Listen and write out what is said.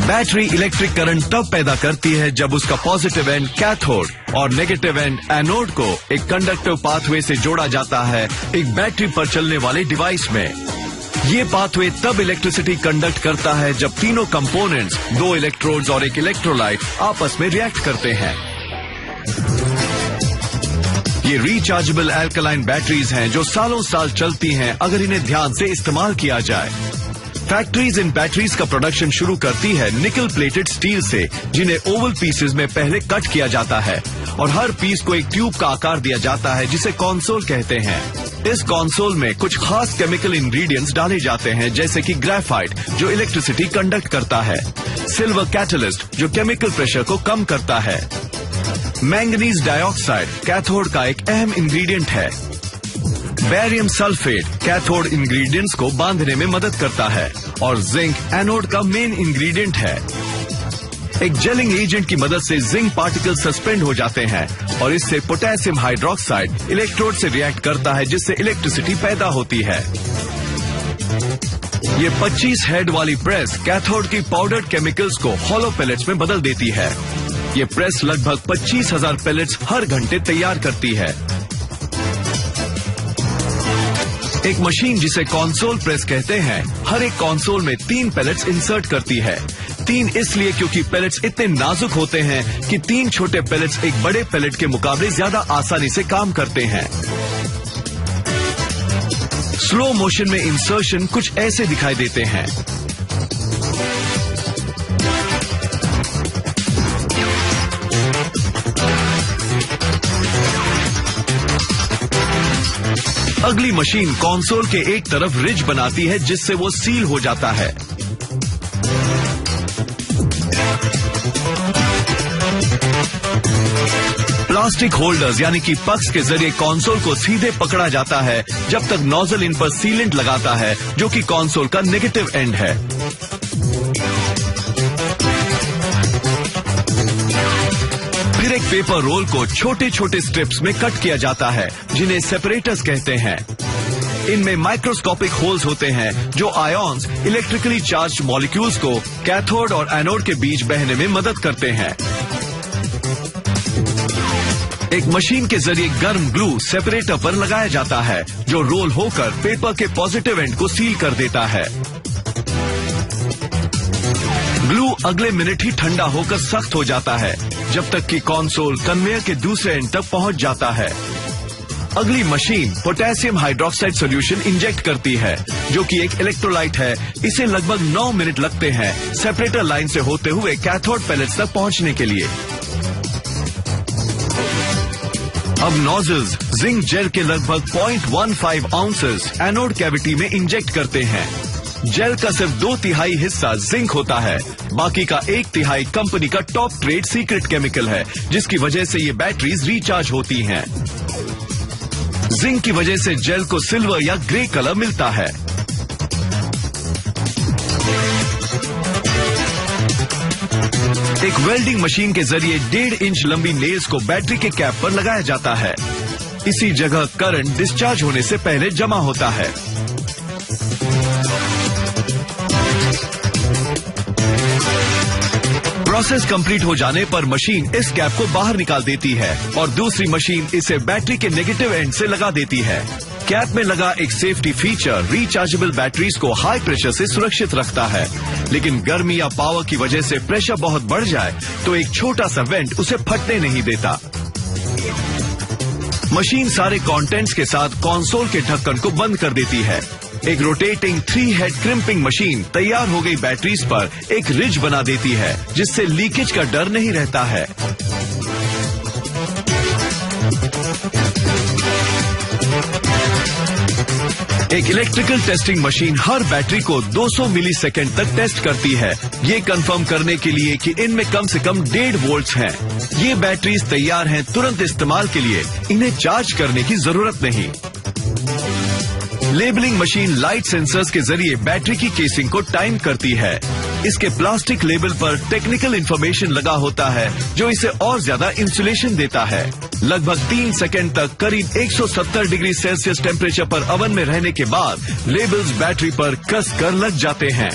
Battery electric current तब पैदा करती है जब उसका पॉजिटिव एंड कैथोड और नेगेटिव एंड एनोड को एक कंडक्टिव पाथवे से जोड़ा जाता है एक बैटरी पर चलने वाले डिवाइस में। ये पाथवे तब इलेक्ट्रिसिटी कंडक्ट करता है जब तीनों कंपोनेंट्स, दो इलेक्ट्रोड्स और एक इलेक्ट्रोलाइट आपस में रिएक्ट करते हैं। ये रिचार्जेबल एल्कलाइन बैटरीज हैं जो सालों साल चलती हैं अगर इन्हें ध्यान से इस्तेमाल किया जाए। फैक्ट्रीज इन बैटरीज का प्रोडक्शन शुरू करती है निकल प्लेटेड स्टील से, जिन्हें ओवल पीसेस में पहले कट किया जाता है और हर पीस को एक ट्यूब का आकार दिया जाता है जिसे कंसोल कहते हैं। इस कंसोल में कुछ खास केमिकल इंग्रेडिएंट्स डाले जाते हैं जैसे कि ग्रेफाइट जो इलेक्ट्रिसिटी कंडक्ट करता है, सिल्वर कैटलिस्ट जो केमिकल प्रेशर को कम करता है, मैंगनीज डाइऑक्साइड कैथोड का एक अहम इंग्रेडिएंट है, बेरियम सल्फेट कैथोड इंग्रेडिएंट्स को बांधने में मदद करता है और जिंक एनोड का मेन इंग्रेडिएंट है। एक जेलिंग एजेंट की मदद से जिंक पार्टिकल सस्पेंड हो जाते हैं और इससे पोटेशियम हाइड्रोक्साइड इलेक्ट्रोड से रिएक्ट करता है जिससे इलेक्ट्रिसिटी पैदा होती है। ये 25 हेड वाली प्रेस कैथोड की पाउडर्ड केमिकल्स को हॉलो पेलेट्स में बदल देती है। ये प्रेस लगभग 25,000 पेलेट्स हर घंटे तैयार करती है। एक मशीन जिसे कंसोल प्रेस कहते हैं हर एक कंसोल में 3 पेलेट्स इंसर्ट करती है। 3 इसलिए क्योंकि पेलेट्स इतने नाजुक होते हैं कि 3 छोटे पेलेट्स एक बड़े पेलेट के मुकाबले ज्यादा आसानी से काम करते हैं। स्लो मोशन में इंसर्शन कुछ ऐसे दिखाई देते हैं। अगली मशीन कंसोल के एक तरफ रिज बनाती है जिससे वो सील हो जाता है। प्लास्टिक होल्डर्स यानी कि पक्स के जरिए कंसोल को सीधे पकड़ा जाता है जब तक नोजल इन पर सीलेंट लगाता है जो कि कंसोल का नेगेटिव एंड है। फिर एक पेपर रोल को छोटे छोटे स्ट्रिप्स में कट किया जाता है जिन्हें सेपरेटर्स कहते हैं। इनमें माइक्रोस्कोपिक होल्स होते हैं जो आयॉन्स इलेक्ट्रिकली चार्ज्ड मॉलिक्यूल्स को कैथोड और एनोड के बीच बहने में मदद करते हैं। एक मशीन के जरिए गर्म ग्लू सेपरेटर पर लगाया जाता है जो रोल होकर पेपर के पॉजिटिव एंड को सील कर देता है। ग्लू अगले मिनट ही ठंडा होकर सख्त हो जाता है जब तक कि कंसोल कन्वेयर के दूसरे एंड तक पहुंच जाता है। अगली machine potassium hydroxide solution inject करती है जो कि एक इलेक्ट्रोलाइट है। इसे लगभग 9 मिनट लगते हैं सेपरेटर लाइन से होते हुए कैथोड पैलेट्स तक पहुंचने के लिए। अब नोजल्स जिंक जेल के लगभग 0.15 आउंसेस एनोड कैविटी में इंजेक्ट करते हैं। जेल का सिर्फ 2/3 हिस्सा जिंक होता है, बाकी का 1/3 कंपनी का टॉप ट्रेड सीक्रेट केमिकल है जिसकी वजह से ये बैटरीज रिचार्ज होती हैं। जिंक की वजह से जेल को सिल्वर या ग्रे कलर मिलता है। एक वेल्डिंग मशीन के जरिए 1.5 इंच लंबी नेल्स को बैटरी के कैप पर लगाया जाता है। इसी जगह करंट डिस्चार्ज होने से पहले जमा होता है। प्रोसेस कंप्लीट हो जाने पर मशीन इस कैप को बाहर निकाल देती है और दूसरी मशीन इसे बैटरी के नेगेटिव एंड से लगा देती है। कैप में लगा एक सेफ्टी फीचर रिचार्जेबल बैटरीज को हाई प्रेशर से सुरक्षित रखता है, लेकिन गर्मी या पावर की वजह से प्रेशर बहुत बढ़ जाए तो एक छोटा सा वेंट उसे फटने नहीं देता। मशीन सारे कंटेंट्स के साथ कंसोल के ढक्कन को बंद कर देती है। एक रोटेटिंग 3 हेड क्रिम्पिंग मशीन तैयार हो गई बैटरीज पर एक रिज बना देती है जिससे लीकेज का डर नहीं रहता है। एक इलेक्ट्रिकल टेस्टिंग मशीन हर बैटरी को 200 मिलीसेकंड तक टेस्ट करती है, ये कंफर्म करने के लिए कि इनमें कम से कम 1.5 वोल्ट्स हैं। ये बैटरीज तैयार हैं तुरंत इस्तेमाल के लिए, इन्हें चार्ज करने की जरूरत नहीं। लेबलिंग मशीन लाइट सेंसर्स के जरिए बैटरी की केसिंग को टाइम करती है। इसके प्लास्टिक लेबल पर टेक्निकल इंफॉर्मेशन लगा होता है जो इसे और ज्यादा इंसुलेशन देता है। लगभग 3 सेकंड तक करीब 170 डिग्री सेल्सियस टेम्परेचर पर ओवन में रहने के बाद लेबल्स बैटरी पर कस कर लग जाते हैं।